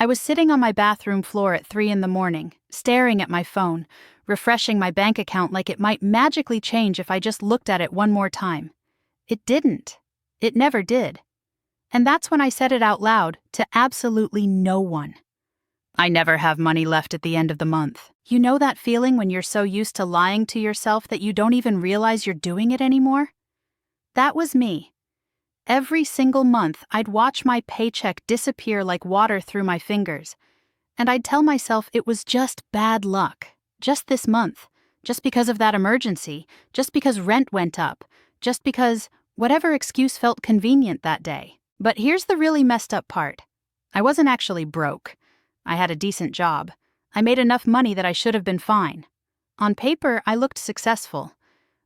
I was sitting on my bathroom floor at 3 in the morning, staring at my phone, refreshing my bank account like it might magically change if I just looked at it one more time. It didn't. It never did. And that's when I said it out loud to absolutely no one. I never have money left at the end of the month. You know that feeling when you're so used to lying to yourself that you don't even realize you're doing it anymore? That was me. Every single month, I'd watch my paycheck disappear like water through my fingers, and I'd tell myself it was just bad luck, just this month, just because of that emergency, just because rent went up, just because whatever excuse felt convenient that day. But here's the really messed up part. I wasn't actually broke. I had a decent job. I made enough money that I should have been fine. On paper, I looked successful.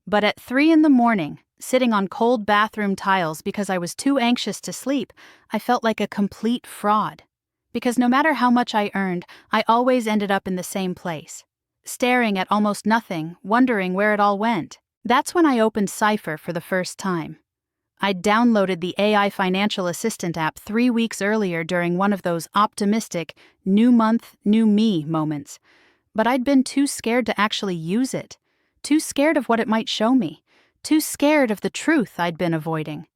But at 3 in the morning, sitting on cold bathroom tiles because I was too anxious to sleep, I felt like a complete fraud. Because no matter how much I earned, I always ended up in the same place, staring at almost nothing, wondering where it all went. That's when I opened CIPHER for the first time. I'd downloaded the AI Financial Assistant app 3 weeks earlier during one of those optimistic, new month, new me moments. But I'd been too scared to actually use it, too scared of what it might show me, too scared of the truth I'd been avoiding.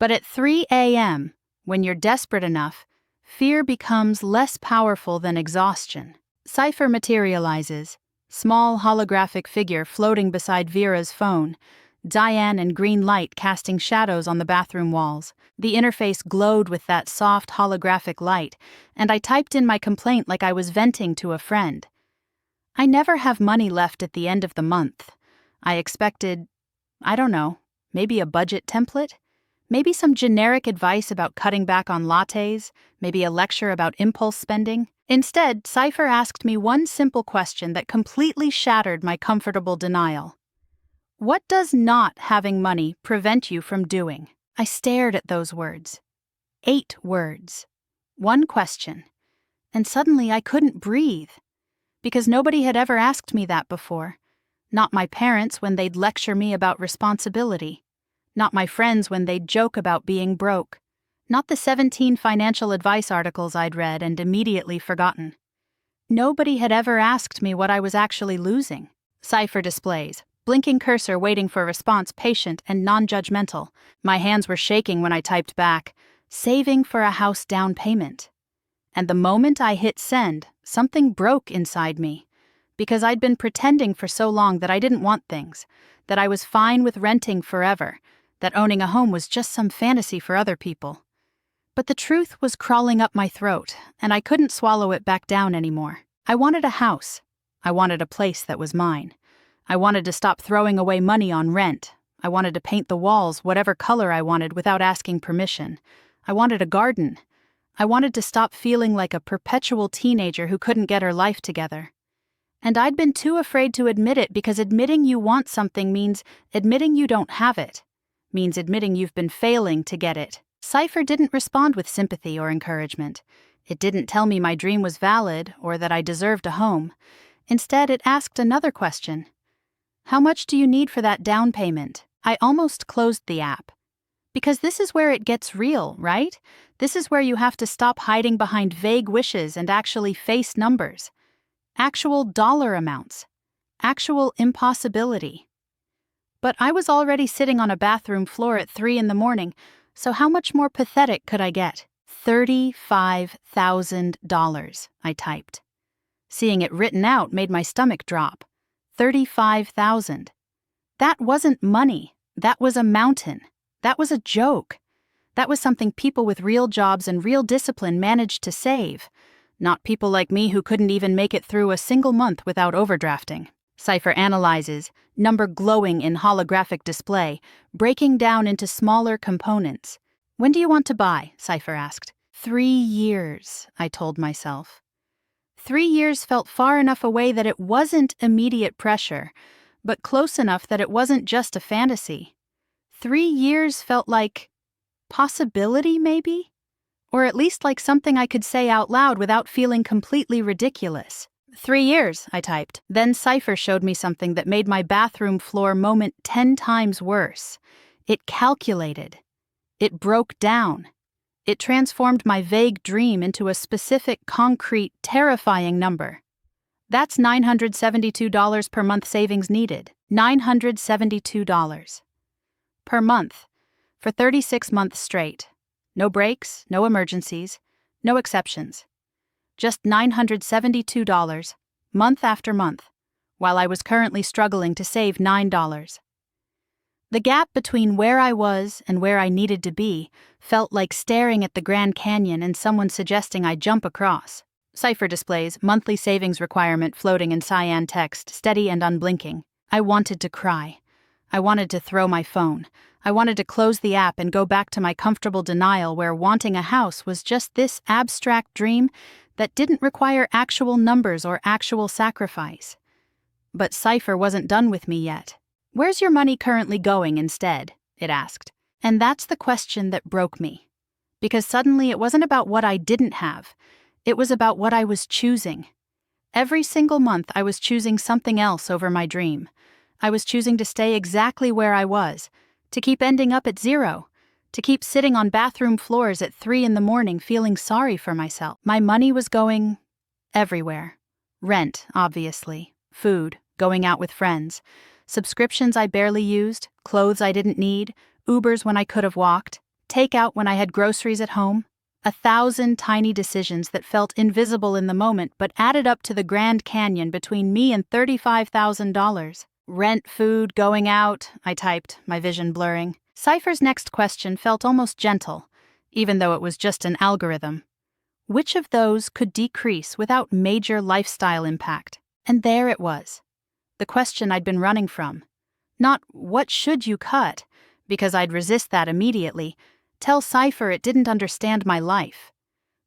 But at 3 a.m., when you're desperate enough, fear becomes less powerful than exhaustion. CIPHER materializes, small holographic figure floating beside Vera's phone, Diane and green light casting shadows on the bathroom walls. The interface glowed with that soft holographic light, and I typed in my complaint like I was venting to a friend. I never have money left at the end of the month. I expected, I don't know, maybe a budget template? Maybe some generic advice about cutting back on lattes? Maybe a lecture about impulse spending? Instead, CIPHER asked me one simple question that completely shattered my comfortable denial. What does not having money prevent you from doing? I stared at those words. 8 words. One question. And suddenly I couldn't breathe. Because nobody had ever asked me that before. Not my parents when they'd lecture me about responsibility. Not my friends when they'd joke about being broke. Not the 17 financial advice articles I'd read and immediately forgotten. Nobody had ever asked me what I was actually losing. CIPHER displays. Blinking cursor waiting for response, patient and non-judgmental. My hands were shaking when I typed back, saving for a house down payment. And the moment I hit send, something broke inside me. Because I'd been pretending for so long that I didn't want things, that I was fine with renting forever, that owning a home was just some fantasy for other people. But the truth was crawling up my throat, and I couldn't swallow it back down anymore. I wanted a house. I wanted a place that was mine. I wanted to stop throwing away money on rent. I wanted to paint the walls whatever color I wanted without asking permission. I wanted a garden. I wanted to stop feeling like a perpetual teenager who couldn't get her life together. And I'd been too afraid to admit it because admitting you want something means admitting you don't have it, means admitting you've been failing to get it. CIPHER didn't respond with sympathy or encouragement. It didn't tell me my dream was valid or that I deserved a home. Instead, it asked another question. How much do you need for that down payment? I almost closed the app. Because this is where it gets real, right? This is where you have to stop hiding behind vague wishes and actually face numbers. Actual dollar amounts. Actual impossibility. But I was already sitting on a bathroom floor at 3 in the morning, so how much more pathetic could I get? $35,000, I typed. Seeing it written out made my stomach drop. 35,000. That wasn't money. That was a mountain. That was a joke. That was something people with real jobs and real discipline managed to save. Not people like me who couldn't even make it through a single month without overdrafting. CIPHER analyzes, number glowing in holographic display, breaking down into smaller components. When do you want to buy? CIPHER asked. 3 years, I told myself. 3 years felt far enough away that it wasn't immediate pressure, but close enough that it wasn't just a fantasy. 3 years felt like possibility, maybe? Or at least like something I could say out loud without feeling completely ridiculous. 3 years, I typed. Then CIPHER showed me something that made my bathroom floor moment 10 times worse. It calculated. It broke down. It transformed my vague dream into a specific, concrete, terrifying number. That's $972 per month savings needed. $972 per month for 36 months straight. No breaks, no emergencies, no exceptions. Just $972, month after month, while I was currently struggling to save $9. The gap between where I was and where I needed to be felt like staring at the Grand Canyon and someone suggesting I jump across. CIPHER displays monthly savings requirement floating in cyan text, steady and unblinking. I wanted to cry. I wanted to throw my phone. I wanted to close the app and go back to my comfortable denial where wanting a house was just this abstract dream that didn't require actual numbers or actual sacrifice. But CIPHER wasn't done with me yet. "Where's your money currently going instead?" it asked. And that's the question that broke me. Because suddenly it wasn't about what I didn't have. It was about what I was choosing. Every single month I was choosing something else over my dream. I was choosing to stay exactly where I was, to keep ending up at zero, to keep sitting on bathroom floors at 3 a.m. feeling sorry for myself. My money was going everywhere. Rent, obviously. Food, going out with friends. Subscriptions I barely used, clothes I didn't need, Ubers when I could have walked, takeout when I had groceries at home. 1,000 tiny decisions that felt invisible in the moment but added up to the Grand Canyon between me and $35,000. Rent, food, going out, I typed, my vision blurring. CIPHER's next question felt almost gentle, even though it was just an algorithm. Which of those could decrease without major lifestyle impact? And there it was. The question I'd been running from. Not, what should you cut? Because I'd resist that immediately. Tell CIPHER it didn't understand my life.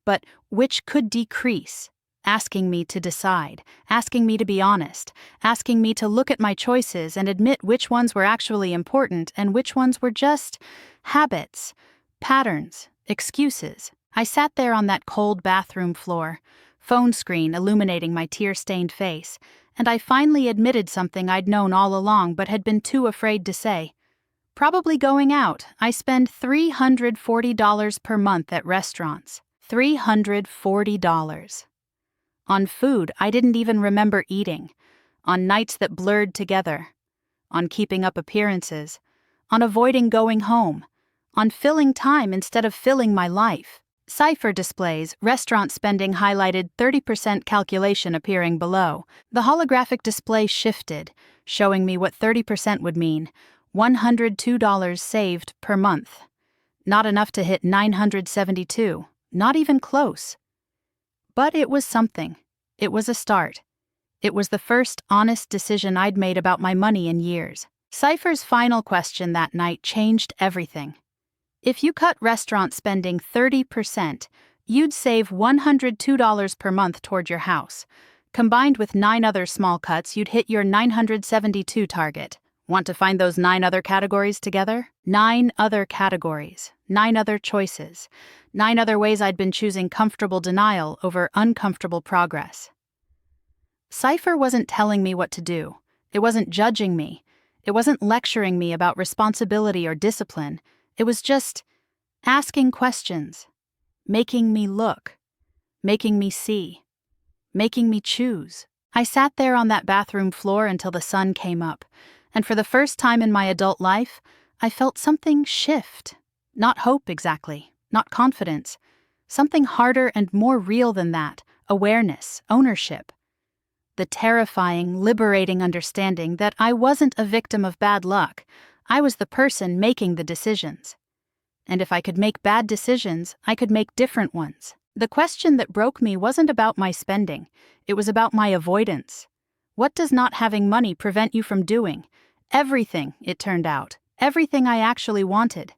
But which could decrease? Asking me to decide, asking me to be honest, asking me to look at my choices and admit which ones were actually important and which ones were just habits, patterns, excuses. I sat there on that cold bathroom floor, phone screen illuminating my tear-stained face, and I finally admitted something I'd known all along but had been too afraid to say. Probably going out, I spend $340 per month at restaurants. $340. On food I didn't even remember eating. On nights that blurred together. On keeping up appearances. On avoiding going home. On filling time instead of filling my life. CIPHER displays restaurant spending highlighted 30% calculation appearing below. The holographic display shifted, showing me what 30% would mean. $102 saved per month. Not enough to hit 972, not even close. But it was something. It was a start. It was the first honest decision I'd made about my money in years. CIPHER's final question that night changed everything. If you cut restaurant spending 30%, you'd save $102 per month toward your house. Combined with 9 other small cuts, you'd hit your 972 target. Want to find those 9 other categories together? 9 other categories, 9 other choices, 9 other ways I'd been choosing comfortable denial over uncomfortable progress. CIPHER wasn't telling me what to do. It wasn't judging me. It wasn't lecturing me about responsibility or discipline. It was just asking questions, making me look, making me see, making me choose. I sat there on that bathroom floor until the sun came up. And for the first time in my adult life, I felt something shift. Not hope exactly, not confidence. Something harder and more real than that, awareness, ownership. The terrifying, liberating understanding that I wasn't a victim of bad luck. I was the person making the decisions. And if I could make bad decisions, I could make different ones. The question that broke me wasn't about my spending. It was about my avoidance. What does not having money prevent you from doing? Everything, it turned out. Everything I actually wanted.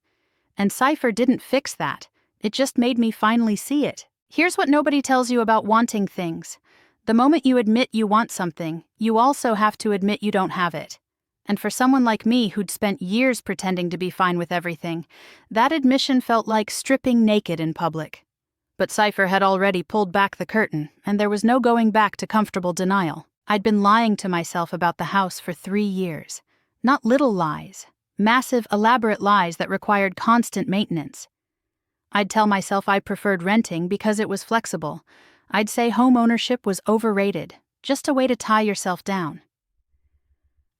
And CIPHER didn't fix that. It just made me finally see it. Here's what nobody tells you about wanting things. The moment you admit you want something, you also have to admit you don't have it. And for someone like me who'd spent years pretending to be fine with everything, that admission felt like stripping naked in public. But CIPHER had already pulled back the curtain, and there was no going back to comfortable denial. I'd been lying to myself about the house for 3 years. Not little lies, massive, elaborate lies that required constant maintenance. I'd tell myself I preferred renting because it was flexible. I'd say home ownership was overrated, just a way to tie yourself down.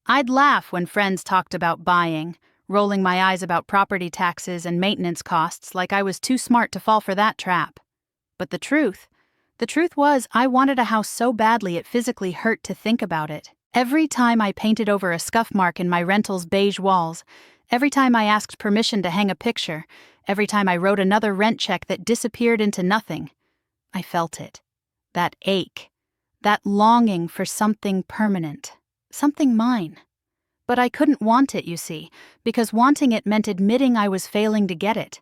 I'd laugh when friends talked about buying, rolling my eyes about property taxes and maintenance costs like I was too smart to fall for that trap. But the truth was I wanted a house so badly it physically hurt to think about it. Every time I painted over a scuff mark in my rental's beige walls, every time I asked permission to hang a picture, every time I wrote another rent check that disappeared into nothing, I felt it. That ache. That longing for something permanent. Something mine. But I couldn't want it, you see, because wanting it meant admitting I was failing to get it.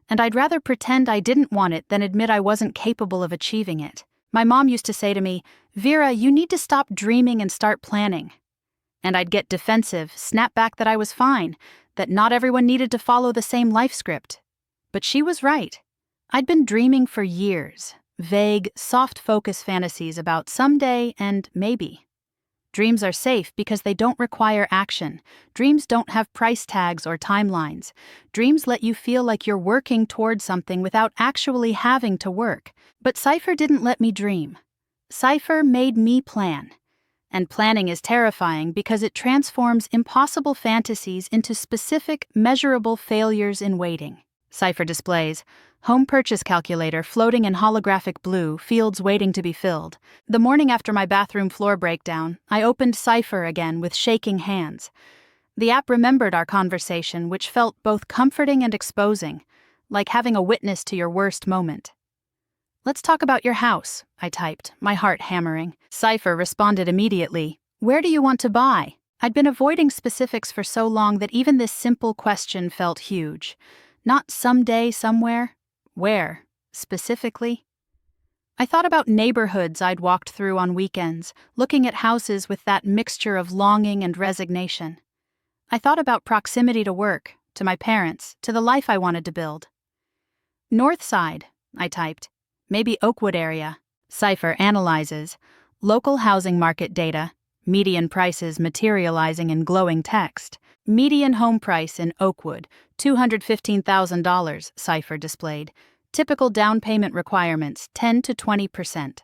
And I'd rather pretend I didn't want it than admit I wasn't capable of achieving it. My mom used to say to me, "Vera, you need to stop dreaming and start planning." And I'd get defensive, snap back that I was fine, that not everyone needed to follow the same life script. But she was right. I'd been dreaming for years, vague, soft-focus fantasies about someday and maybe. Dreams are safe because they don't require action. Dreams don't have price tags or timelines. Dreams let you feel like you're working toward something without actually having to work. But CIPHER didn't let me dream. CIPHER made me plan. And planning is terrifying because it transforms impossible fantasies into specific, measurable failures in waiting. CIPHER displays home purchase calculator floating in holographic blue, fields waiting to be filled. The morning after my bathroom floor breakdown, I opened CIPHER again with shaking hands. The app remembered our conversation, which felt both comforting and exposing, like having a witness to your worst moment. "Let's talk about your house," I typed, my heart hammering. CIPHER responded immediately, "Where do you want to buy?" I'd been avoiding specifics for so long that even this simple question felt huge. Not someday, somewhere. Where, specifically? I thought about neighborhoods I'd walked through on weekends, looking at houses with that mixture of longing and resignation. I thought about proximity to work, to my parents, to the life I wanted to build. "North Side," I typed. "Maybe Oakwood area." CIPHER analyzes local housing market data, median prices materializing in glowing text. Median home price in Oakwood, $215,000, CIPHER displayed. Typical down payment requirements, 10 to 20%.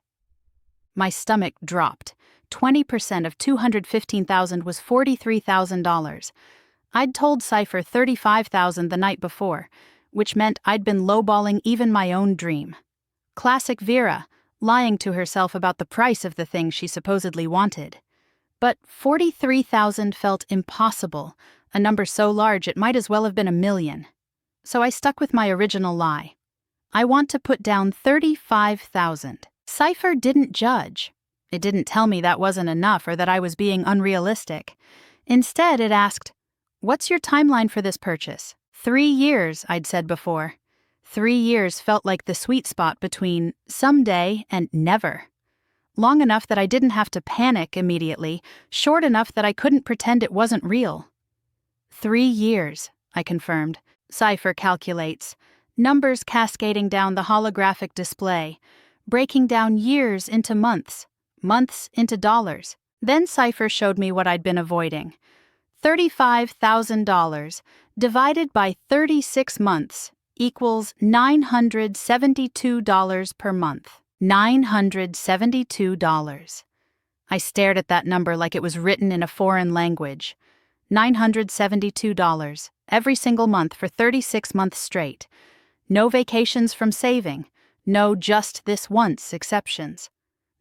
My stomach dropped. 20% of $215,000 was $43,000. I'd told CIPHER $35,000 the night before, which meant I'd been lowballing even my own dream. Classic Vera, lying to herself about the price of the thing she supposedly wanted. But $43,000 felt impossible, a number so large it might as well have been $1 million. So I stuck with my original lie. I want to put down $35,000. CIPHER didn't judge. It didn't tell me that wasn't enough or that I was being unrealistic. Instead, it asked, "What's your timeline for this purchase?" 3 years, I'd said before. 3 years felt like the sweet spot between someday and never. Long enough that I didn't have to panic immediately, short enough that I couldn't pretend it wasn't real. 3 years, I confirmed. CIPHER calculates, numbers cascading down the holographic display, breaking down years into months, months into dollars. Then CIPHER showed me what I'd been avoiding. $35,000 divided by 36 months equals $972 per month. $972. I stared at that number like it was written in a foreign language. $972, every single month for 36 months straight. No vacations from saving, no just this once exceptions.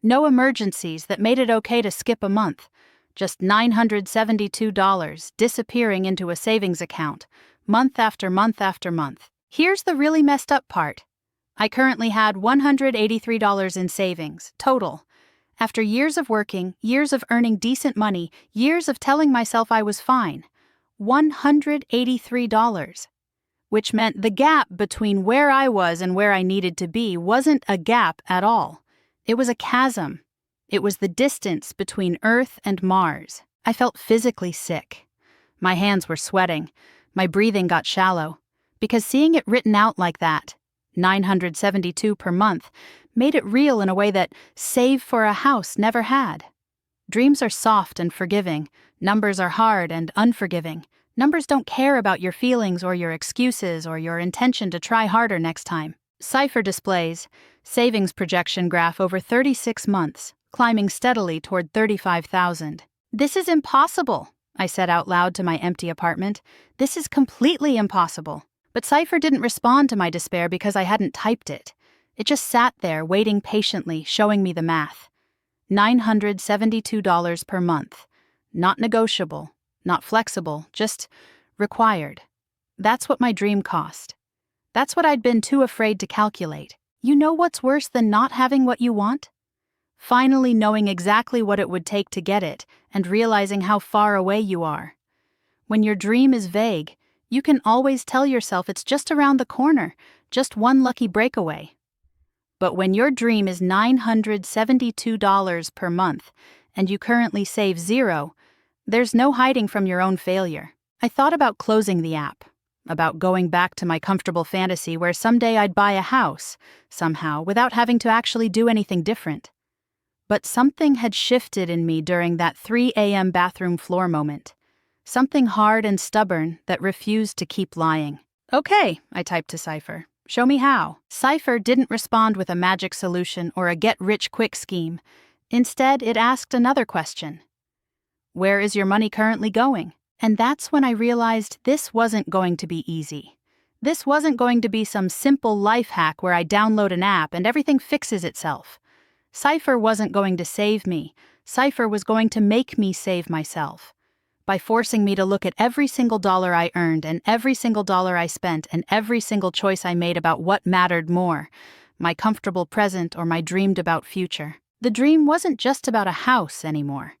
No emergencies that made it okay to skip a month. Just $972 disappearing into a savings account, month after month after month. Here's the really messed up part. I currently had $183 in savings, total. After years of working, years of earning decent money, years of telling myself I was fine. $183. Which meant the gap between where I was and where I needed to be wasn't a gap at all. It was a chasm. It was the distance between Earth and Mars. I felt physically sick. My hands were sweating. My breathing got shallow. Because seeing it written out like that, $972 per month, made it real in a way that Save for a House never had. Dreams are soft and forgiving. Numbers are hard and unforgiving. Numbers don't care about your feelings or your excuses or your intention to try harder next time. CIPHER displays savings projection graph over 36 months, climbing steadily toward 35,000. This is impossible, I said out loud to my empty apartment. This is completely impossible. But CIPHER didn't respond to my despair because I hadn't typed it. It just sat there, waiting patiently, showing me the math. $972 per month. Not negotiable, not flexible, just required. That's what my dream cost. That's what I'd been too afraid to calculate. You know what's worse than not having what you want? Finally knowing exactly what it would take to get it and realizing how far away you are. When your dream is vague, you can always tell yourself it's just around the corner, just one lucky breakaway. But when your dream is $972 per month and you currently save $0, there's no hiding from your own failure. I thought about closing the app, about going back to my comfortable fantasy where someday I'd buy a house, somehow, without having to actually do anything different. But something had shifted in me during that 3 a.m. bathroom floor moment. Something hard and stubborn that refused to keep lying. Okay, I typed to CIPHER. Show me how. CIPHER didn't respond with a magic solution or a get-rich-quick scheme. Instead, it asked another question. Where is your money currently going? And that's when I realized this wasn't going to be easy. This wasn't going to be some simple life hack where I download an app and everything fixes itself. CIPHER wasn't going to save me. CIPHER was going to make me save myself. By forcing me to look at every single dollar I earned and every single dollar I spent and every single choice I made about what mattered more, my comfortable present or my dreamed-about future. The dream wasn't just about a house anymore.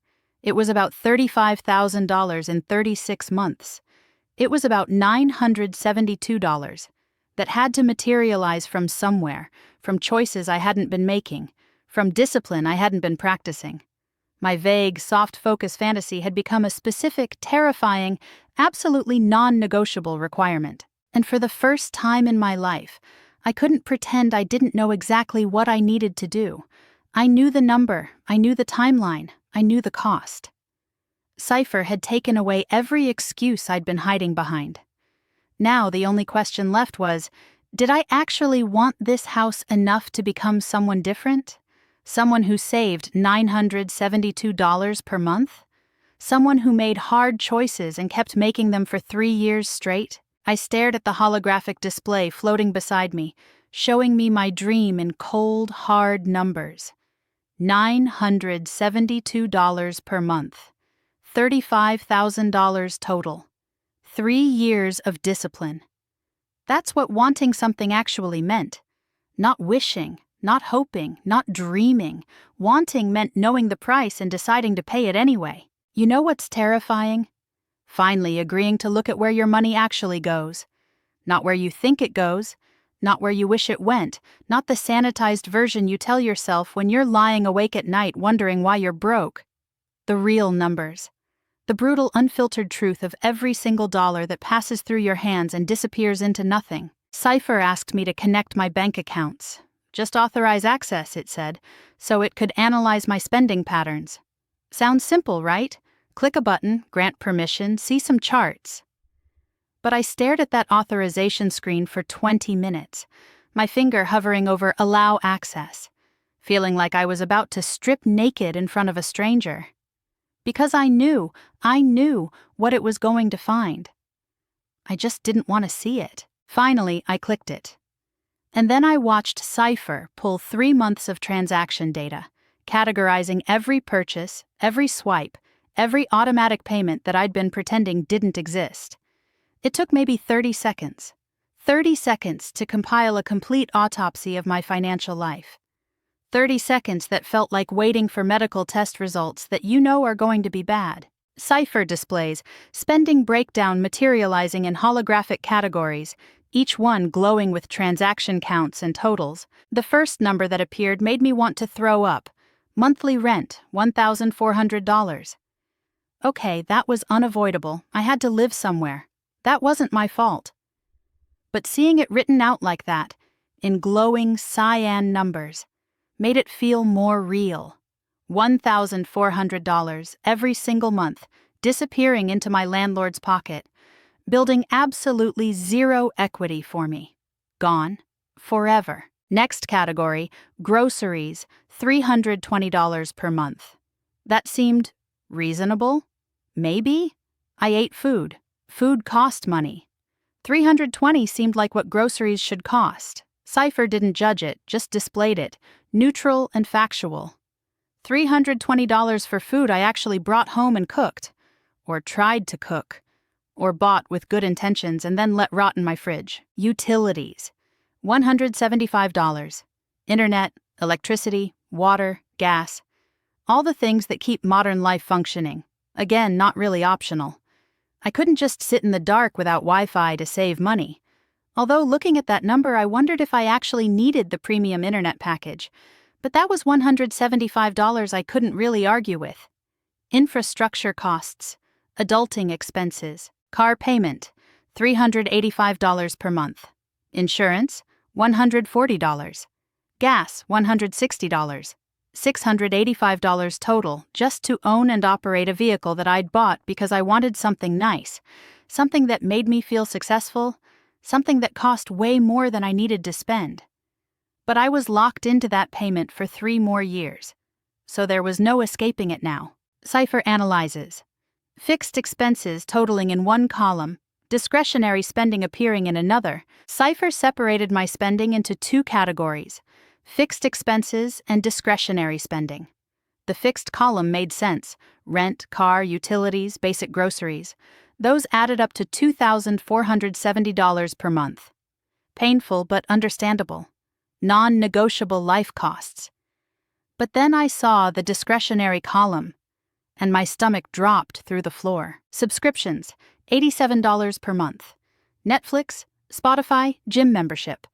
It was about $35,000 in 36 months. It was about $972 that had to materialize from somewhere, from choices I hadn't been making, from discipline I hadn't been practicing. My vague, soft-focus fantasy had become a specific, terrifying, absolutely non-negotiable requirement. And for the first time in my life, I couldn't pretend I didn't know exactly what I needed to do. I knew the number, I knew the timeline, I knew the cost. CIPHER had taken away every excuse I'd been hiding behind. Now the only question left was, did I actually want this house enough to become someone different? Someone who saved $972 per month? Someone who made hard choices and kept making them for 3 years straight? I stared at the holographic display floating beside me, showing me my dream in cold, hard numbers. $972 per month. $35,000 total. 3 years of discipline. That's what wanting something actually meant. Not wishing, not hoping, not dreaming. Wanting meant knowing the price and deciding to pay it anyway. You know what's terrifying? Finally agreeing to look at where your money actually goes. Not where you think it goes, not where you wish it went, not the sanitized version you tell yourself when you're lying awake at night wondering why you're broke. The real numbers. The brutal, unfiltered truth of every single dollar that passes through your hands and disappears into nothing. CIPHER asked me to connect my bank accounts. Just authorize access, it said, so it could analyze my spending patterns. Sounds simple, right? Click a button, grant permission, see some charts. But I stared at that authorization screen for 20 minutes, my finger hovering over Allow Access, feeling like I was about to strip naked in front of a stranger. Because I knew what it was going to find. I just didn't want to see it. Finally, I clicked it. And then I watched CIPHER pull 3 months of transaction data, categorizing every purchase, every swipe, every automatic payment that I'd been pretending didn't exist. It took maybe 30 seconds. 30 seconds to compile a complete autopsy of my financial life. 30 seconds that felt like waiting for medical test results that you know are going to be bad. CIPHER displays, spending breakdown materializing in holographic categories, each one glowing with transaction counts and totals. The first number that appeared made me want to throw up. Monthly rent, $1,400. Okay, that was unavoidable. I had to live somewhere. That wasn't my fault. But seeing it written out like that, in glowing cyan numbers, made it feel more real. $1,400 every single month, disappearing into my landlord's pocket, building absolutely zero equity for me. Gone. Forever. Next category, groceries, $320 per month. That seemed reasonable? Maybe? I ate food. Food cost money. $320 seemed like what groceries should cost. CIPHER didn't judge it, just displayed it, neutral and factual. $320 for food I actually brought home and cooked, or tried to cook, or bought with good intentions and then let rot in my fridge. Utilities, $175. Internet, electricity, water, gas, all the things that keep modern life functioning. Again, not really optional. I couldn't just sit in the dark without Wi-Fi to save money. Although looking at that number, I wondered if I actually needed the premium internet package. But that was $175 I couldn't really argue with. Infrastructure costs, adulting expenses, car payment, $385 per month. Insurance, $140. Gas, $160. $685 total just to own and operate a vehicle that I'd bought because I wanted something nice, something that made me feel successful, something that cost way more than I needed to spend. But I was locked into that payment for 3 more years, so there was no escaping it now. CIPHER analyzes. Fixed expenses totaling in one column, discretionary spending appearing in another. CIPHER separated my spending into 2 categories: fixed expenses and discretionary spending. The fixed column made sense: rent, car, utilities, basic groceries. Those added up to $2,470 per month. Painful but understandable. Non-negotiable life costs. But then I saw the discretionary column, and my stomach dropped through the floor. Subscriptions, $87 per month. Netflix, Spotify, gym membership.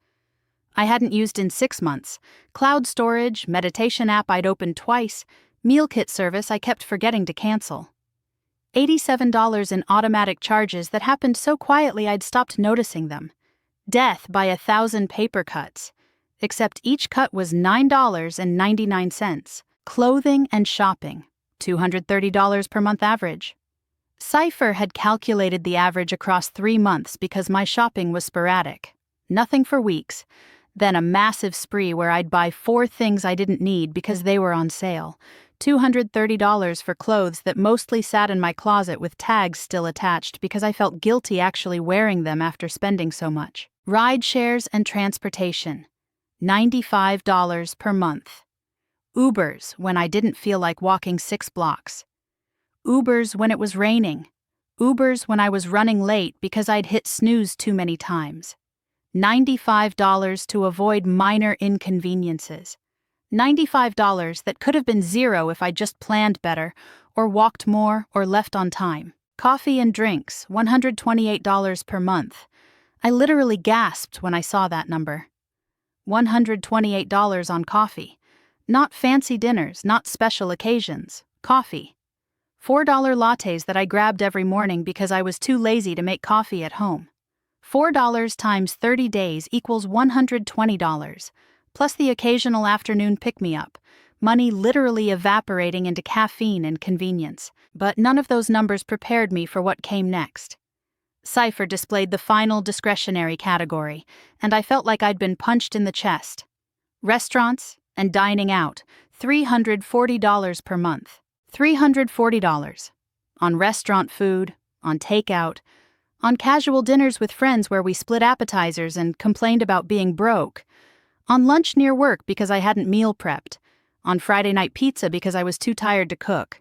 I hadn't used in 6 months. Cloud storage, meditation app I'd opened twice, meal kit service I kept forgetting to cancel. $87 in automatic charges that happened so quietly I'd stopped noticing them. Death by 1,000 paper cuts. Except each cut was $9.99. Clothing and shopping, $230 per month average. CIPHER had calculated the average across 3 months because my shopping was sporadic. Nothing for weeks. Then a massive spree where I'd buy 4 things I didn't need because they were on sale. $230 for clothes that mostly sat in my closet with tags still attached because I felt guilty actually wearing them after spending so much. Ride shares and transportation, $95 per month. Ubers when I didn't feel like walking 6 blocks. Ubers when it was raining. Ubers when I was running late because I'd hit snooze too many times. $95 to avoid minor inconveniences. $95 that could have been 0 if I just planned better, or walked more, or left on time. Coffee and drinks, $128 per month. I literally gasped when I saw that number. $128 on coffee. Not fancy dinners, not special occasions. Coffee. $4 lattes that I grabbed every morning because I was too lazy to make coffee at home. $4 times 30 days equals $120, plus the occasional afternoon pick-me-up, money literally evaporating into caffeine and convenience. But none of those numbers prepared me for what came next. CIPHER displayed the final discretionary category, and I felt like I'd been punched in the chest. Restaurants and dining out, $340 per month. $340. On restaurant food, on takeout, on casual dinners with friends where we split appetizers and complained about being broke, on lunch near work because I hadn't meal prepped, on Friday night pizza because I was too tired to cook,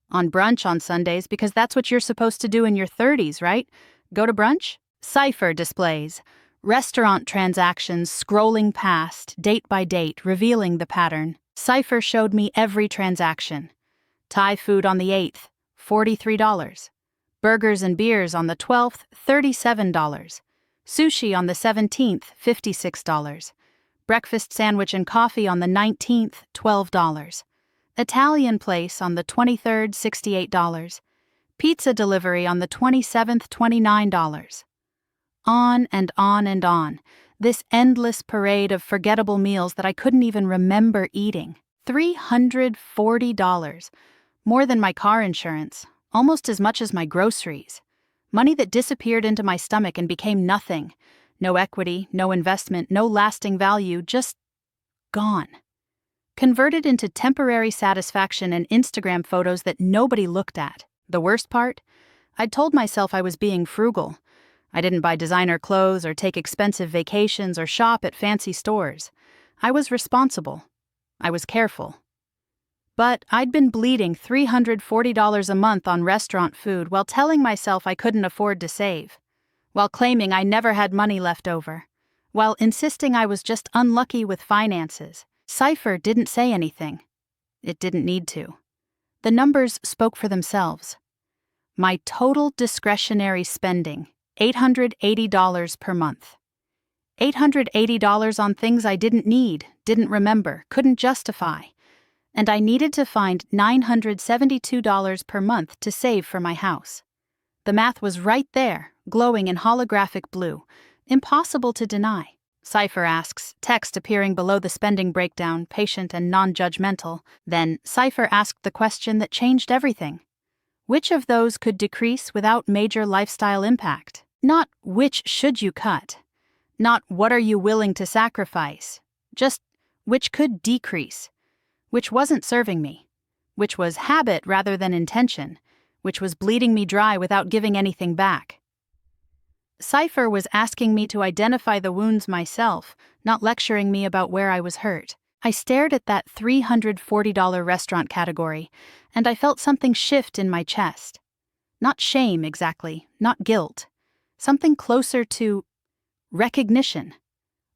on brunch on Sundays because that's what you're supposed to do in your 30s, right? Go to brunch? CIPHER displays. Restaurant transactions scrolling past, date by date, revealing the pattern. CIPHER showed me every transaction. Thai food on the 8th, $43. Burgers and beers on the 12th, $37. Sushi on the 17th, $56. Breakfast sandwich and coffee on the 19th, $12. Italian place on the 23rd, $68. Pizza delivery on the 27th, $29. On and on and on. This endless parade of forgettable meals that I couldn't even remember eating. $340. More than my car insurance. Almost as much as my groceries. Money that disappeared into my stomach and became nothing. No equity, no investment, no lasting value, just gone. Converted into temporary satisfaction and Instagram photos that nobody looked at. The worst part? I'd told myself I was being frugal. I didn't buy designer clothes or take expensive vacations or shop at fancy stores. I was responsible. I was careful. But I'd been bleeding $340 a month on restaurant food while telling myself I couldn't afford to save, while claiming I never had money left over, while insisting I was just unlucky with finances. CIPHER didn't say anything. It didn't need to. The numbers spoke for themselves. My total discretionary spending, $880 per month. $880 on things I didn't need, didn't remember, couldn't justify. And I needed to find $972 per month to save for my house. The math was right there, glowing in holographic blue. Impossible to deny. CIPHER asks, text appearing below the spending breakdown, patient and non-judgmental. Then, CIPHER asked the question that changed everything. Which of those could decrease without major lifestyle impact? Not which should you cut. Not what are you willing to sacrifice. Just which could decrease. Which wasn't serving me. Which was habit rather than intention. Which was bleeding me dry without giving anything back. CIPHER was asking me to identify the wounds myself, not lecturing me about where I was hurt. I stared at that $340 restaurant category, and I felt something shift in my chest. Not shame, exactly, not guilt. Something closer to recognition.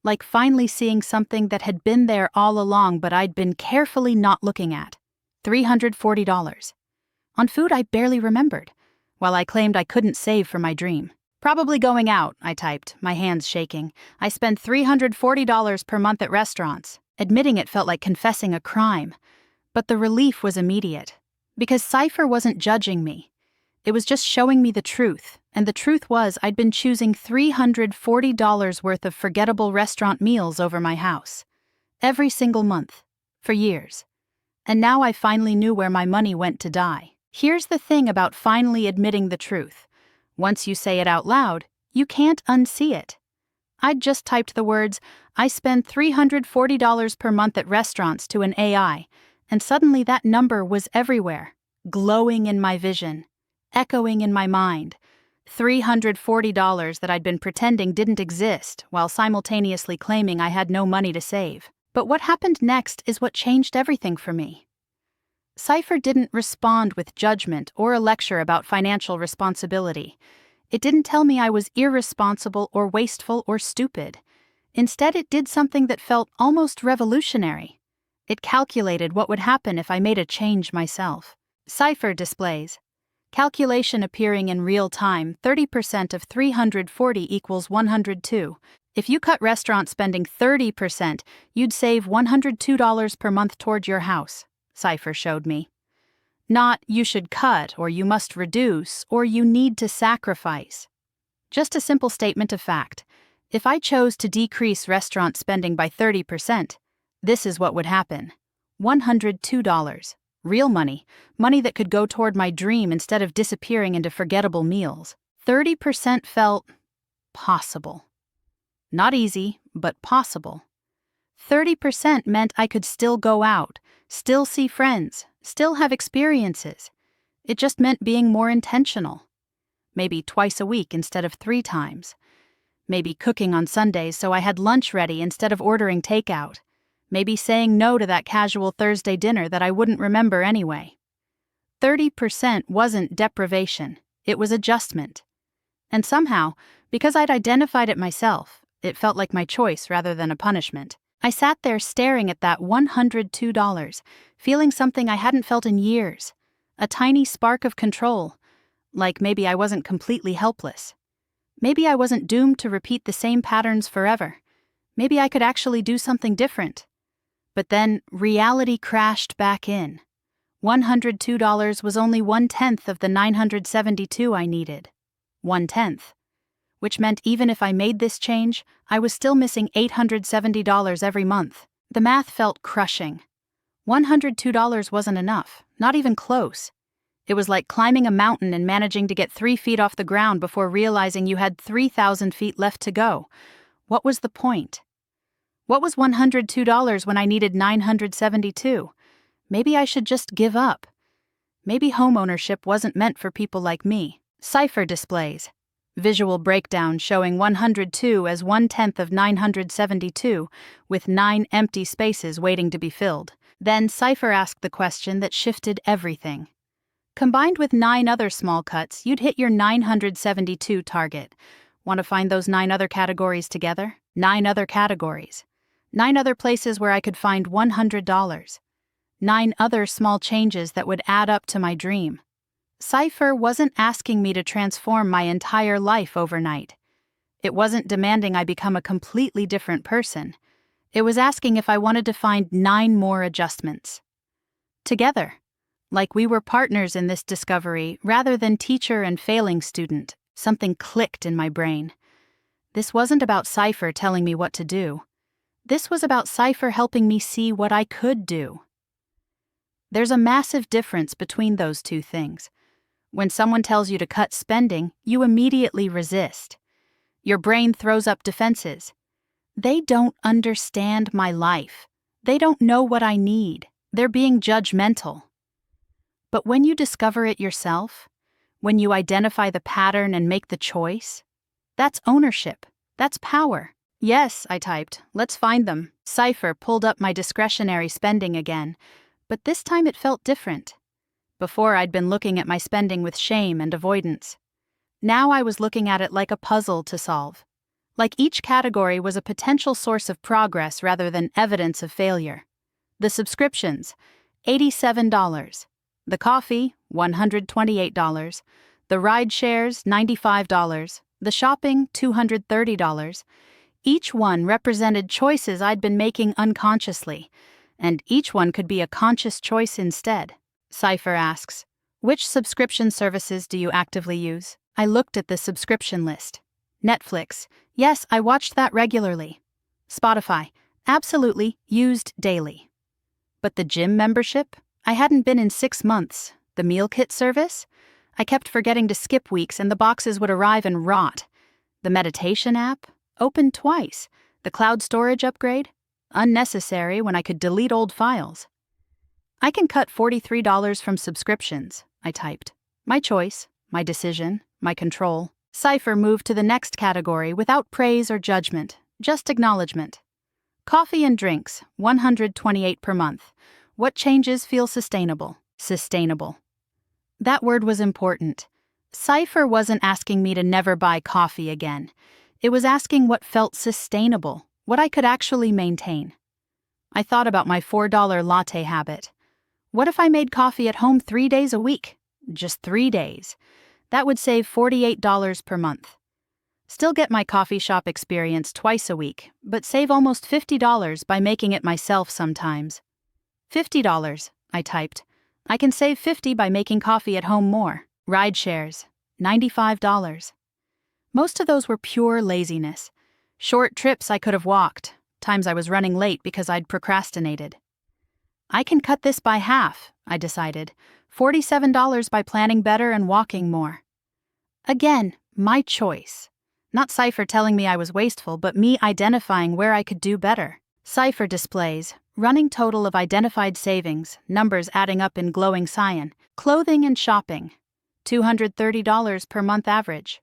Like finally seeing something that had been there all along but I'd been carefully not looking at. $340. On food I barely remembered, while I claimed I couldn't save for my dream. Probably going out, I typed, my hands shaking. I spend $340 per month at restaurants. Admitting it felt like confessing a crime. But the relief was immediate. Because CIPHER wasn't judging me. It was just showing me the truth. And the truth was I'd been choosing $340 worth of forgettable restaurant meals over my house. Every single month. For years. And now I finally knew where my money went to die. Here's the thing about finally admitting the truth. Once you say it out loud, you can't unsee it. I'd just typed the words, I spend $340 per month at restaurants to an AI, and suddenly that number was everywhere, glowing in my vision, echoing in my mind. $340 that I'd been pretending didn't exist while simultaneously claiming I had no money to save. But what happened next is what changed everything for me. CIPHER didn't respond with judgment or a lecture about financial responsibility. It didn't tell me I was irresponsible or wasteful or stupid. Instead, it did something that felt almost revolutionary. It calculated what would happen if I made a change myself. CIPHER displays. Calculation appearing in real time, 30% of 340 equals 102. If you cut restaurant spending 30%, you'd save $102 per month toward your house, CIPHER showed me. Not you should cut, or you must reduce, or you need to sacrifice. Just a simple statement of fact. If I chose to decrease restaurant spending by 30%, this is what would happen. $102. Real money. Money that could go toward my dream instead of disappearing into forgettable meals. 30% felt possible. Not easy, but possible. 30% meant I could still go out, still see friends, still have experiences. It just meant being more intentional. Maybe twice a week instead of 3 times. Maybe cooking on Sundays so I had lunch ready instead of ordering takeout. Maybe saying no to that casual Thursday dinner that I wouldn't remember anyway. 30% wasn't deprivation, it was adjustment. And somehow, because I'd identified it myself, it felt like my choice rather than a punishment. I sat there staring at that $102, feeling something I hadn't felt in years. A tiny spark of control, like maybe I wasn't completely helpless. Maybe I wasn't doomed to repeat the same patterns forever. Maybe I could actually do something different. But then reality crashed back in. $102 was only 1/10 of the $972 I needed. 1/10. Which meant even if I made this change, I was still missing $870 every month. The math felt crushing. $102 wasn't enough, not even close. It was like climbing a mountain and managing to get 3 feet off the ground before realizing you had 3,000 feet left to go. What was the point? What was $102 when I needed $972? Maybe I should just give up. Maybe homeownership wasn't meant for people like me. CIPHER displays. Visual breakdown showing 102 as 1/10 of 972, with 9 empty spaces waiting to be filled. Then CIPHER asked the question that shifted everything. Combined with 9 other small cuts, you'd hit your 972 target. Want to find those 9 other categories together? 9 other categories. 9 other places where I could find $100. 9 other small changes that would add up to my dream. CIPHER wasn't asking me to transform my entire life overnight. It wasn't demanding I become a completely different person. It was asking if I wanted to find 9 more adjustments. Together. Like we were partners in this discovery rather than teacher and failing student. Something clicked in my brain. This wasn't about CIPHER telling me what to do. This was about CIPHER helping me see what I could do. There's a massive difference between those two things. When someone tells you to cut spending, you immediately resist. Your brain throws up defenses. They don't understand my life. They don't know what I need. They're being judgmental. But when you discover it yourself, when you identify the pattern and make the choice, that's ownership. That's power. Yes, I typed. Let's find them. CIPHER pulled up my discretionary spending again, but this time it felt different. Before, I'd been looking at my spending with shame and avoidance. Now I was looking at it like a puzzle to solve. Like each category was a potential source of progress rather than evidence of failure. The subscriptions, $87. The coffee, $128. The ride shares, $95. The shopping, $230. Each one represented choices I'd been making unconsciously, and each one could be a conscious choice instead. CIPHER asks, which subscription services do you actively use? I looked at the subscription list. Netflix. Yes, I watched that regularly. Spotify. Absolutely, used daily. But the gym membership? I hadn't been in 6 months. The meal kit service? I kept forgetting to skip weeks and the boxes would arrive and rot. The meditation app? Opened twice. The cloud storage upgrade? Unnecessary when I could delete old files. I can cut $43 from subscriptions, I typed. My choice, my decision, my control. CIPHER moved to the next category without praise or judgment, just acknowledgement. Coffee and drinks, $128 per month. What changes feel sustainable? Sustainable. That word was important. CIPHER wasn't asking me to never buy coffee again. It was asking what felt sustainable, what I could actually maintain. I thought about my $4 latte habit. What if I made coffee at home 3 days a week? Just 3 days. That would save $48 per month. Still get my coffee shop experience twice a week, but save almost $50 by making it myself sometimes. $50, I typed. I can save $50 by making coffee at home more. Ride shares, $95. Most of those were pure laziness. Short trips I could have walked, times I was running late because I'd procrastinated. I can cut this by half, I decided. $47 by planning better and walking more. Again, my choice. Not CIPHER telling me I was wasteful, but me identifying where I could do better. CIPHER displays, running total of identified savings, numbers adding up in glowing cyan, clothing and shopping, $230 per month average.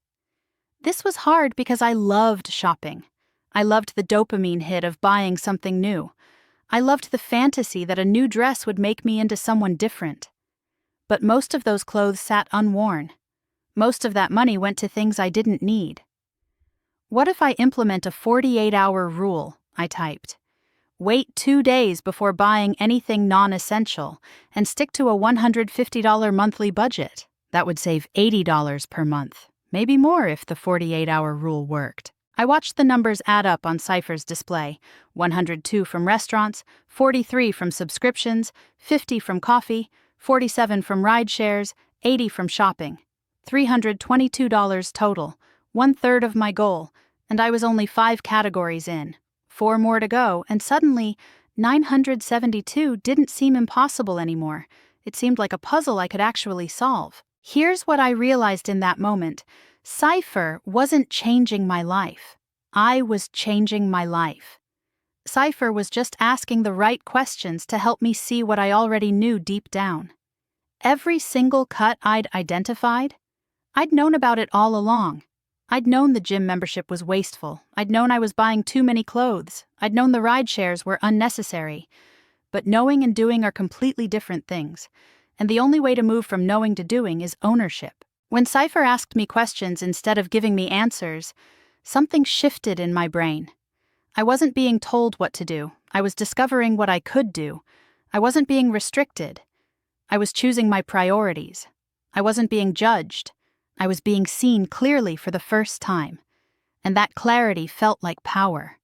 This was hard because I loved shopping. I loved the dopamine hit of buying something new. I loved the fantasy that a new dress would make me into someone different. But most of those clothes sat unworn. Most of that money went to things I didn't need. What if I implement a 48-hour rule? I typed. Wait 2 days before buying anything non-essential and stick to a $150 monthly budget. That would save $80 per month. Maybe more if the 48-hour rule worked. I watched the numbers add up on CIPHER's display. 102 from restaurants, 43 from subscriptions, 50 from coffee, 47 from ride shares, 80 from shopping. $322 total, 1/3 of my goal, and I was only 5 categories in. 4 more to go, and suddenly, 972 didn't seem impossible anymore. It seemed like a puzzle I could actually solve. Here's what I realized in that moment. CIPHER wasn't changing my life. I was changing my life. CIPHER was just asking the right questions to help me see what I already knew deep down. Every single cut I'd identified, I'd known about it all along. I'd known the gym membership was wasteful. I'd known I was buying too many clothes. I'd known the ride shares were unnecessary. But knowing and doing are completely different things. And the only way to move from knowing to doing is ownership. When CIPHER asked me questions instead of giving me answers, something shifted in my brain. I wasn't being told what to do. I was discovering what I could do. I wasn't being restricted. I was choosing my priorities. I wasn't being judged. I was being seen clearly for the first time. And that clarity felt like power.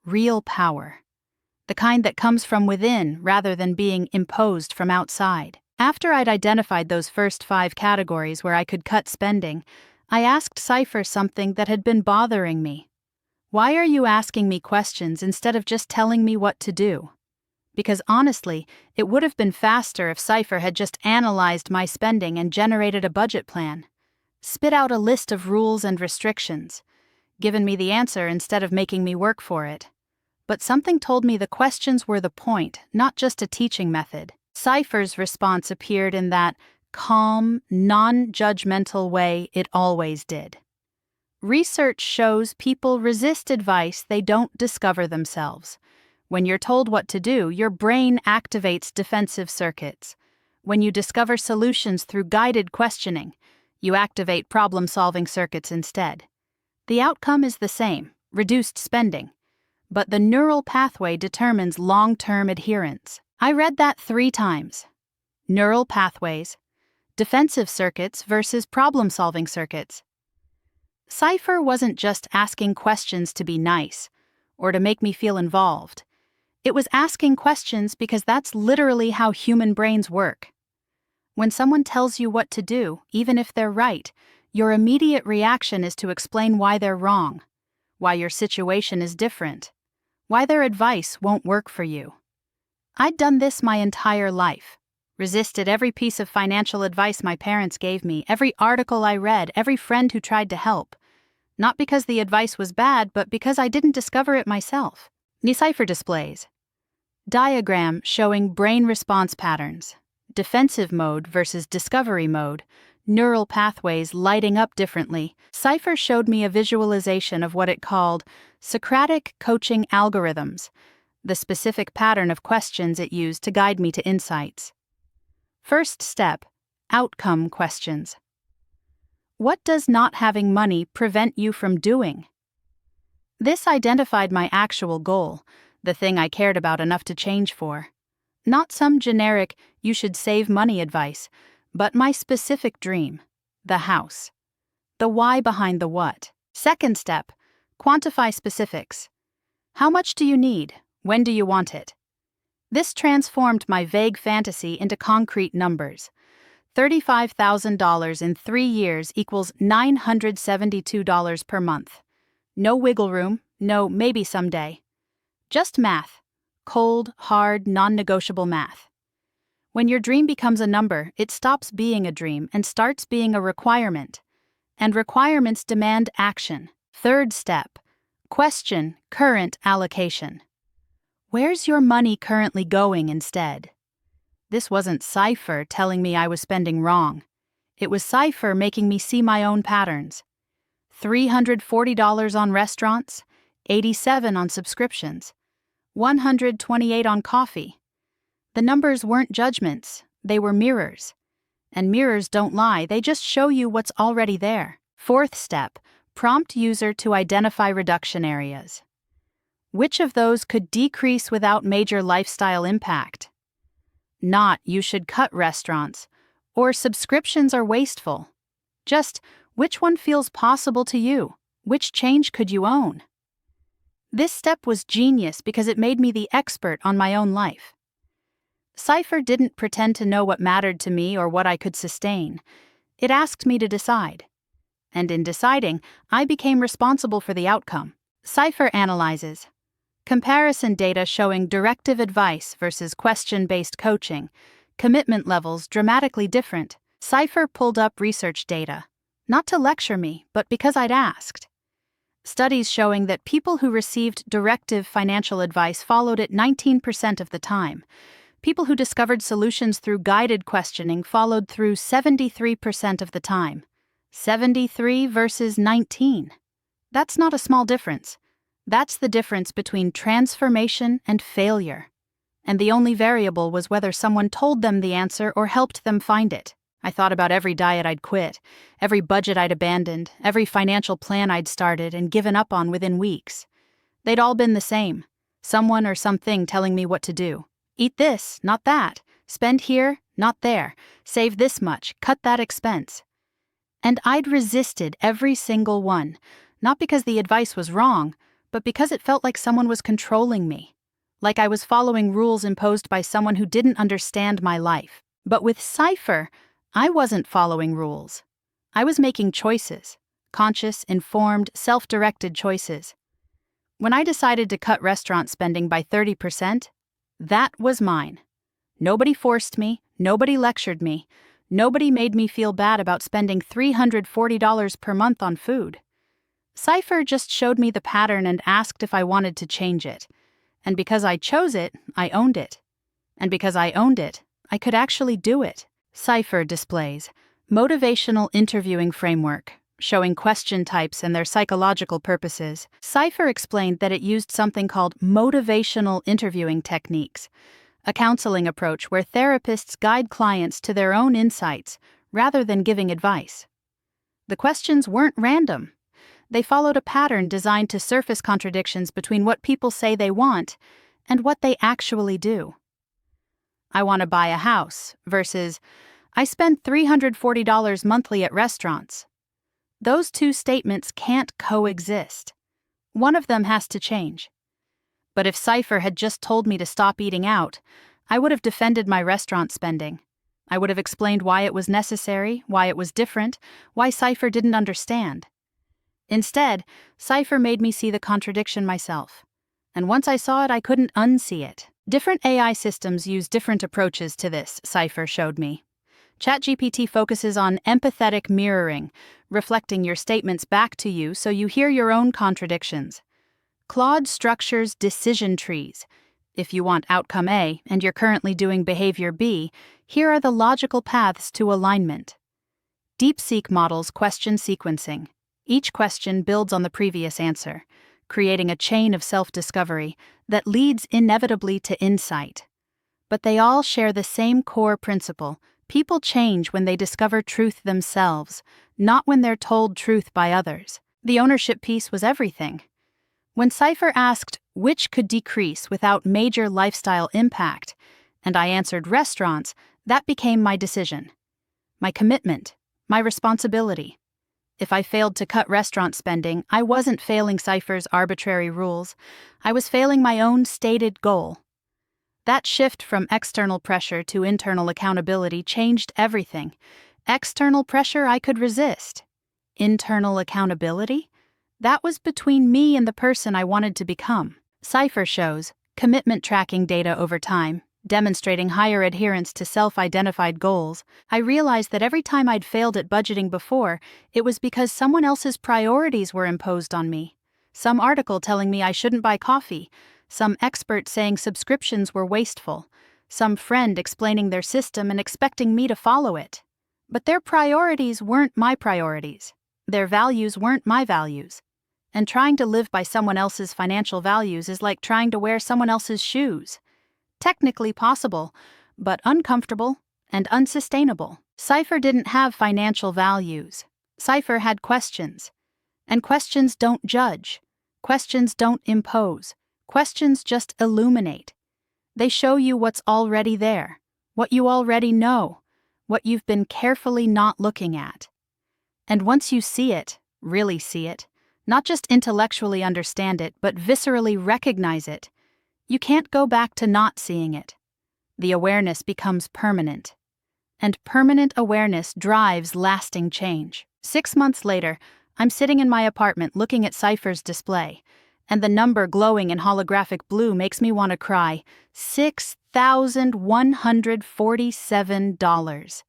Real power. The kind that comes from within rather than being imposed from outside. After I'd identified those first 5 categories where I could cut spending, I asked CIPHER something that had been bothering me. Why are you asking me questions instead of just telling me what to do? Because honestly, it would have been faster if CIPHER had just analyzed my spending and generated a budget plan. Spit out a list of rules and restrictions. Given me the answer instead of making me work for it. But something told me the questions were the point, not just a teaching method. CIPHER's response appeared in that calm, non-judgmental way it always did. Research shows people resist advice they don't discover themselves. When you're told what to do, your brain activates defensive circuits. When you discover solutions through guided questioning, you activate problem-solving circuits instead. The outcome is the same, reduced spending. But the neural pathway determines long-term adherence. I read that 3 times. Neural pathways, defensive circuits versus problem-solving circuits. CIPHER wasn't just asking questions to be nice, or to make me feel involved. It was asking questions because that's literally how human brains work. When someone tells you what to do, even if they're right, your immediate reaction is to explain why they're wrong, why your situation is different, why their advice won't work for you. I'd done this my entire life. Resisted every piece of financial advice my parents gave me, every article I read, every friend who tried to help. Not because the advice was bad, but because I didn't discover it myself. CIPHER displays. Diagram showing brain response patterns. Defensive mode versus discovery mode. Neural pathways lighting up differently. CIPHER showed me a visualization of what it called Socratic coaching algorithms, the specific pattern of questions it used to guide me to insights. First step, outcome questions. What does not having money prevent you from doing? This identified my actual goal, the thing I cared about enough to change for. Not some generic, you should save money advice, but my specific dream, the house. The why behind the what. Second step, quantify specifics. How much do you need? When do you want it? This transformed my vague fantasy into concrete numbers. $35,000 in 3 years equals $972 per month. No wiggle room, no maybe someday. Just math. Cold, hard, non-negotiable math. When your dream becomes a number, it stops being a dream and starts being a requirement. And requirements demand action. Third step, question current allocation. Where's your money currently going instead? This wasn't CIPHER telling me I was spending wrong. It was CIPHER making me see my own patterns. $340 on restaurants, $87 on subscriptions, $128 on coffee. The numbers weren't judgments, they were mirrors. And mirrors don't lie, they just show you what's already there. Fourth step, prompt user to identify reduction areas. Which of those could decrease without major lifestyle impact? Not, you should cut restaurants, or subscriptions are wasteful. Just, which one feels possible to you? Which change could you own? This step was genius because it made me the expert on my own life. CIPHER didn't pretend to know what mattered to me or what I could sustain. It asked me to decide. And in deciding, I became responsible for the outcome. CIPHER analyzes. Comparison data showing directive advice versus question-based coaching, commitment levels dramatically different. CIPHER pulled up research data, not to lecture me, but because I'd asked. Studies showing that people who received directive financial advice followed it 19% of the time. People who discovered solutions through guided questioning followed through 73% of the time. 73 versus 19. That's not a small difference. That's the difference between transformation and failure. And the only variable was whether someone told them the answer or helped them find it. I thought about every diet I'd quit, every budget I'd abandoned, every financial plan I'd started and given up on within weeks. They'd all been the same. Someone or something telling me what to do. Eat this, not that. Spend here, not there. Save this much, cut that expense. And I'd resisted every single one, not because the advice was wrong, but because it felt like someone was controlling me. Like I was following rules imposed by someone who didn't understand my life. But with CIPHER, I wasn't following rules. I was making choices. Conscious, informed, self-directed choices. When I decided to cut restaurant spending by 30%, that was mine. Nobody forced me, nobody lectured me, nobody made me feel bad about spending $340 per month on food. CIPHER just showed me the pattern and asked if I wanted to change it. And because I chose it, I owned it. And because I owned it, I could actually do it. CIPHER displays motivational interviewing framework, showing question types and their psychological purposes. CIPHER explained that it used something called motivational interviewing techniques, a counseling approach where therapists guide clients to their own insights rather than giving advice. The questions weren't random. They followed a pattern designed to surface contradictions between what people say they want and what they actually do. I want to buy a house versus I spend $340 monthly at restaurants. Those two statements can't coexist. One of them has to change. But if CIPHER had just told me to stop eating out, I would have defended my restaurant spending. I would have explained why it was necessary, why it was different, why CIPHER didn't understand. Instead, CIPHER made me see the contradiction myself. And once I saw it, I couldn't unsee it. Different AI systems use different approaches to this, CIPHER showed me. ChatGPT focuses on empathetic mirroring, reflecting your statements back to you so you hear your own contradictions. Claude structures decision trees. If you want outcome A and you're currently doing behavior B, here are the logical paths to alignment. DeepSeek models question sequencing. Each question builds on the previous answer, creating a chain of self-discovery that leads inevitably to insight. But they all share the same core principle. People change when they discover truth themselves, not when they're told truth by others. The ownership piece was everything. When CIPHER asked which could decrease without major lifestyle impact, and I answered restaurants, that became my decision. My commitment, my responsibility. If I failed to cut restaurant spending, I wasn't failing CIPHER's arbitrary rules. I was failing my own stated goal. That shift from external pressure to internal accountability changed everything. External pressure I could resist. Internal accountability? That was between me and the person I wanted to become. CIPHER shows commitment tracking data over time, demonstrating higher adherence to self-identified goals. I realized that every time I'd failed at budgeting before, it was because someone else's priorities were imposed on me. Some article telling me I shouldn't buy coffee, some expert saying subscriptions were wasteful, some friend explaining their system and expecting me to follow it. But their priorities weren't my priorities. Their values weren't my values. And trying to live by someone else's financial values is like trying to wear someone else's shoes. Technically possible, but uncomfortable and unsustainable. CIPHER didn't have financial values. CIPHER had questions. And questions don't judge. Questions don't impose. Questions just illuminate. They show you what's already there, what you already know, what you've been carefully not looking at. And once you see it, really see it, not just intellectually understand it, but viscerally recognize it, you can't go back to not seeing it. The awareness becomes permanent. And permanent awareness drives lasting change. 6 months later, I'm sitting in my apartment looking at CIPHER's display, and the number glowing in holographic blue makes me want to cry. $6,147.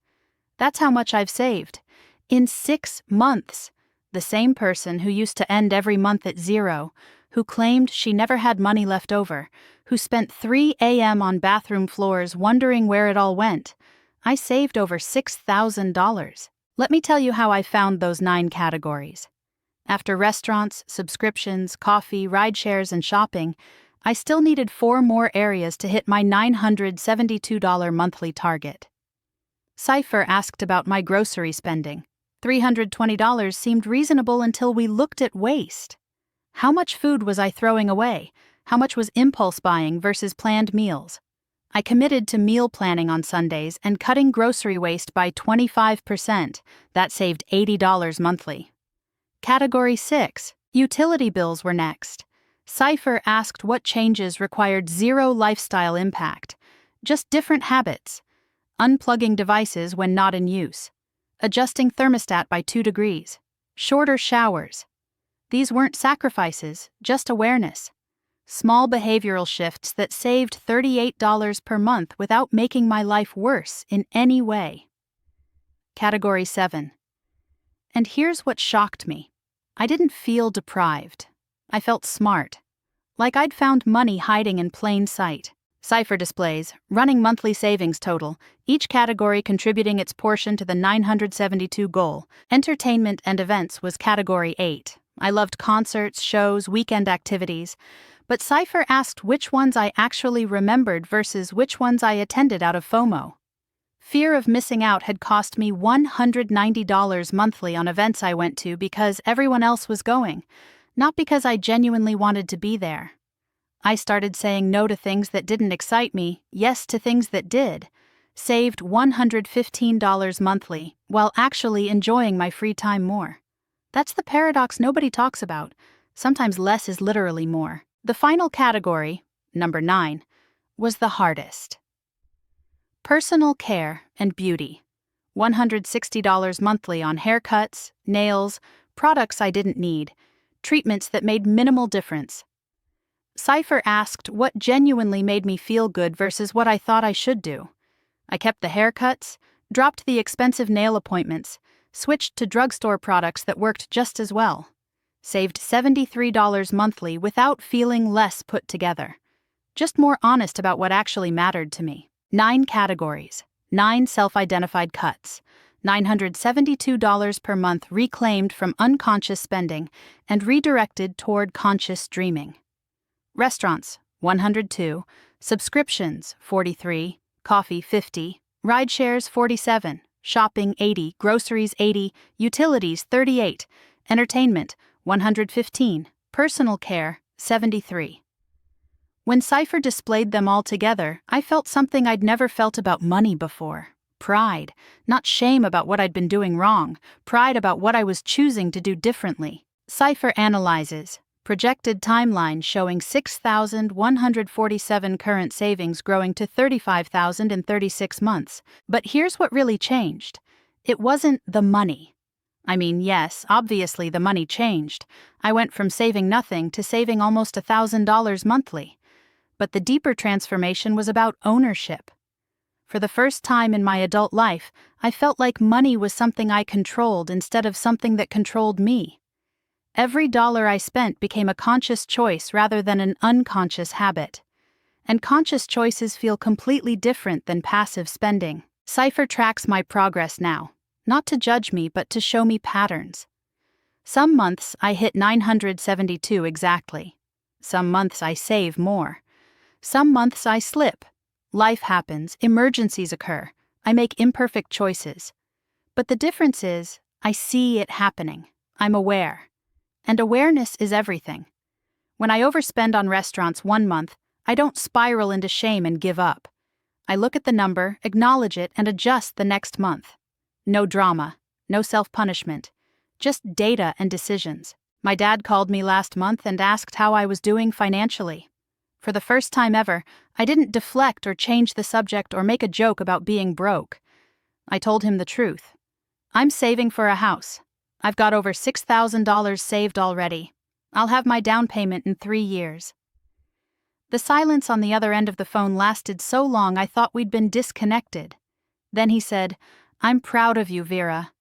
That's how much I've saved. In 6 months. The same person who used to end every month at zero, who claimed she never had money left over, who spent 3 a.m. on bathroom floors wondering where it all went. I saved over $6,000. Let me tell you how I found those 9 categories. After restaurants, subscriptions, coffee, rideshares, and shopping, I still needed 4 more areas to hit my $972 monthly target. CIPHER asked about my grocery spending. $320 seemed reasonable until we looked at waste. How much food was I throwing away? How much was impulse buying versus planned meals? I committed to meal planning on Sundays and cutting grocery waste by 25%. That saved $80 monthly. Category 6. Utility bills were next. CIPHER asked what changes required zero lifestyle impact. Just different habits. Unplugging devices when not in use. Adjusting thermostat by 2 degrees. Shorter showers. These weren't sacrifices, just awareness. Small behavioral shifts that saved $38 per month without making my life worse in any way. Category 7. And here's what shocked me. I didn't feel deprived. I felt smart. Like I'd found money hiding in plain sight. CIPHER displays, running monthly savings total, each category contributing its portion to the 972 goal. Entertainment and events was category 8. I loved concerts, shows, weekend activities. But CIPHER asked which ones I actually remembered versus which ones I attended out of FOMO. Fear of missing out had cost me $190 monthly on events I went to because everyone else was going, not because I genuinely wanted to be there. I started saying no to things that didn't excite me, yes to things that did. Saved $115 monthly, while actually enjoying my free time more. That's the paradox nobody talks about. Sometimes less is literally more. The final category, number 9, was the hardest. Personal care and beauty. $160 monthly on haircuts, nails, products I didn't need, treatments that made minimal difference. CIPHER asked what genuinely made me feel good versus what I thought I should do. I kept the haircuts, dropped the expensive nail appointments, switched to drugstore products that worked just as well. Saved $73 monthly without feeling less put together. Just more honest about what actually mattered to me. 9 categories, 9 self-identified cuts, $972 per month reclaimed from unconscious spending and redirected toward conscious dreaming. Restaurants, 102, subscriptions, 43, coffee, 50, rideshares, 47, shopping, 80, groceries, 80, utilities, 38, entertainment, 115, personal care, 73. When CIPHER displayed them all together, I felt something I'd never felt about money before. Pride, not shame about what I'd been doing wrong, pride about what I was choosing to do differently. CIPHER analyzes. Projected timeline showing 6,147 current savings growing to 35,000 in 36 months. But here's what really changed. It wasn't the money. I mean, yes, obviously the money changed. I went from saving nothing to saving almost $1,000 monthly. But the deeper transformation was about ownership. For the first time in my adult life, I felt like money was something I controlled instead of something that controlled me. Every dollar I spent became a conscious choice rather than an unconscious habit. And conscious choices feel completely different than passive spending. CIPHER tracks my progress now, not to judge me but to show me patterns. Some months I hit 972 exactly. Some months I save more. Some months I slip. Life happens, emergencies occur. I make imperfect choices. But the difference is, I see it happening. I'm aware. And awareness is everything. When I overspend on restaurants one month, I don't spiral into shame and give up. I look at the number, acknowledge it, and adjust the next month. No drama, no self-punishment, just data and decisions. My dad called me last month and asked how I was doing financially. For the first time ever, I didn't deflect or change the subject or make a joke about being broke. I told him the truth. I'm saving for a house. I've got over $6,000 saved already. I'll have my down payment in 3 years. The silence on the other end of the phone lasted so long I thought we'd been disconnected. Then he said, "I'm proud of you, Vera."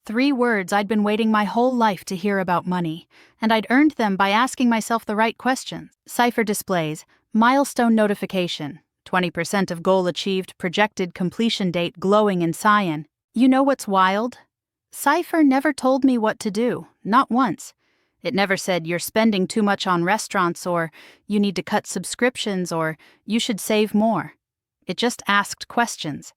3 words I'd been waiting my whole life to hear about money, and I'd earned them by asking myself the right questions. CIPHER displays, milestone notification, 20% of goal achieved, projected completion date glowing in cyan. You know what's wild? CIPHER never told me what to do, not once. It never said you're spending too much on restaurants, or you need to cut subscriptions, or you should save more. It just asked questions.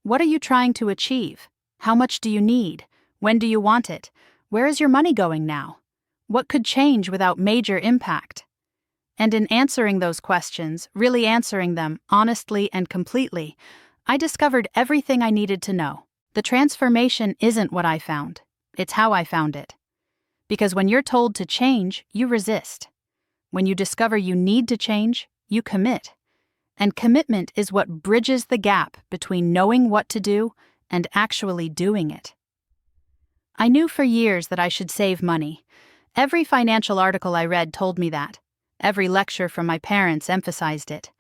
What are you trying to achieve? How much do you need? When do you want it? Where is your money going now? What could change without major impact? And in answering those questions, really answering them honestly and completely, I discovered everything I needed to know. The transformation isn't what I found. It's how I found it. Because when you're told to change, you resist. When you discover you need to change, you commit. And commitment is what bridges the gap between knowing what to do and actually doing it. I knew for years that I should save money. Every financial article I read told me that. Every lecture from my parents emphasized it.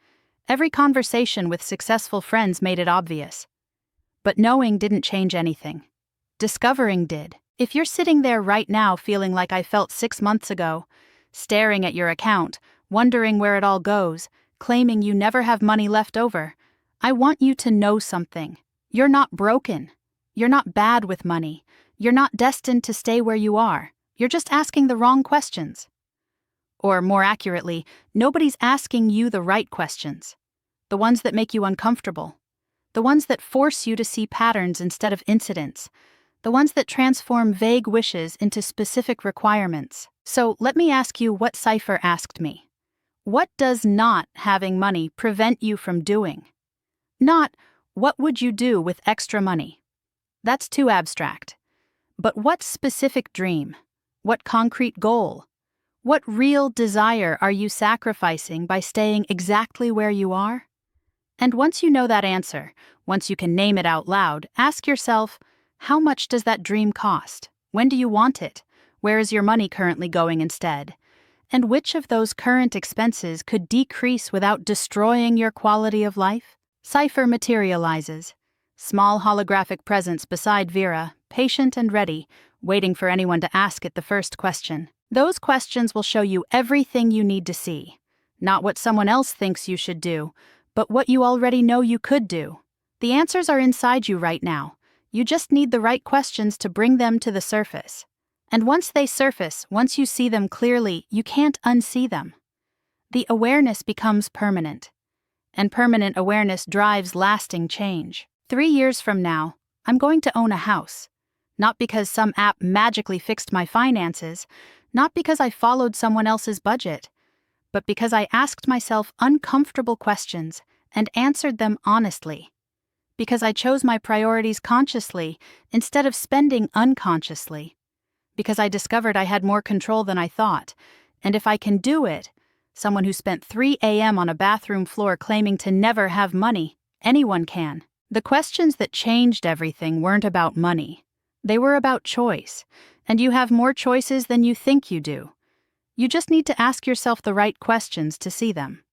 Every conversation with successful friends made it obvious. But knowing didn't change anything. Discovering did. If you're sitting there right now feeling like I felt 6 months ago, staring at your account, wondering where it all goes, claiming you never have money left over, I want you to know something. You're not broken. You're not bad with money. You're not destined to stay where you are. You're just asking the wrong questions. Or more accurately, nobody's asking you the right questions. The ones that make you uncomfortable. The ones that force you to see patterns instead of incidents. The ones that transform vague wishes into specific requirements. So let me ask you what CIPHER asked me. What does not having money prevent you from doing? Not, what would you do with extra money? That's too abstract. But what specific dream? What concrete goal? What real desire are you sacrificing by staying exactly where you are? And once you know that answer, once you can name it out loud, ask yourself, how much does that dream cost? When do you want it? Where is your money currently going instead? And which of those current expenses could decrease without destroying your quality of life? CIPHER materializes. Small holographic presence beside Vera, patient and ready, waiting for anyone to ask it the first question. Those questions will show you everything you need to see. Not what someone else thinks you should do, but what you already know you could do. The answers are inside you right now. You just need the right questions to bring them to the surface. And once they surface, once you see them clearly, you can't unsee them. The awareness becomes permanent. And permanent awareness drives lasting change. 3 years from now, I'm going to own a house. Not because some app magically fixed my finances, not because I followed someone else's budget, but because I asked myself uncomfortable questions and answered them honestly. Because I chose my priorities consciously instead of spending unconsciously. Because I discovered I had more control than I thought, and if I can do it, someone who spent 3 a.m. on a bathroom floor claiming to never have money, anyone can. The questions that changed everything weren't about money. They were about choice, and you have more choices than you think you do. You just need to ask yourself the right questions to see them.